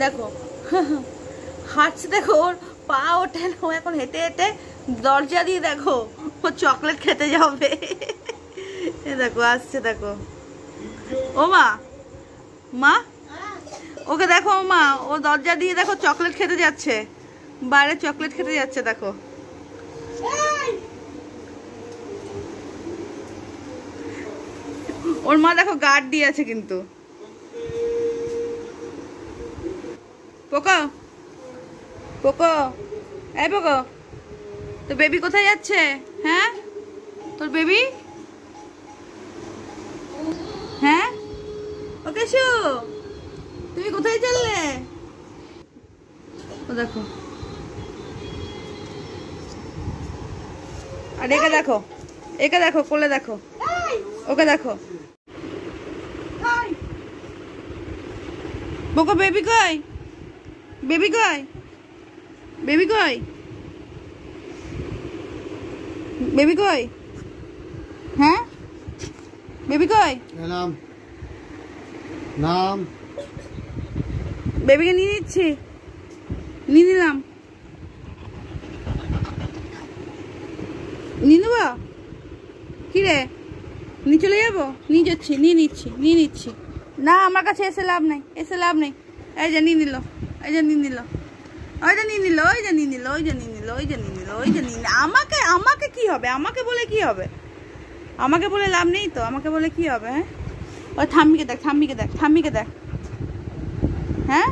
দেখো হাঁটছে, দেখো ওর পা ওঠে না, ও এখন হেঁটে হেঁটে দরজা দিয়ে দেখো ও চকলেট খেতে যাবে। দেখো আসছে, দেখো ও মা, মা ওকে দেখো মা, ও দরজা দিয়ে দেখো চকলেট খেতে যাচ্ছে, বাইরে চকলেট খেতে যাচ্ছে। দেখো ওর মা দেখো গার্ড দিয়ে আছে কিন্তু। পোকো পোকো, এই পোকো, তোর বেবি কোথায় যাচ্ছে? হ্যাঁ তোর বেবি, হ্যাঁ ও কেশু তুমি কোথায় চললে? ও দেখো, আর একে দেখো, একে দেখো কোলে দেখো, ওকে দেখো। পোকো বেবি কই, বেবি কই, বেবি কই, বেবি কই, হ্যাঁ বেবি কই? নাম নাম বেবিকে নিয়ে নিচ্ছি, নিয়ে নিলাম, নিয়ে নেবো কি রে, নিয়ে চলে যাবো, নিয়ে যাচ্ছি, নিয়ে নিচ্ছি, নিয়ে নিচ্ছি। না আমার কাছে এসে লাভ নেই, এসে লাভ নেই। এই যে নিয়ে নিল, এই যে নিয়ে নিল, ওই যে নিয়ে নিল, ওই যে নিয়ে নিল, ওই যে নিয়ে নিল, ওই যে নিয়ে নিল, ওই যে নিয়ে নিল। আমাকে আমাকে কি হবে, আমাকে বলে কি হবে, আমাকে বলে লাভ নেই তো, আমাকে বলে কি হবে? হ্যাঁ ওই ঠাম্মিকে দেখ, ঠাম্মিকে দেখ, ঠাম্মিকে দেখ, হ্যাঁ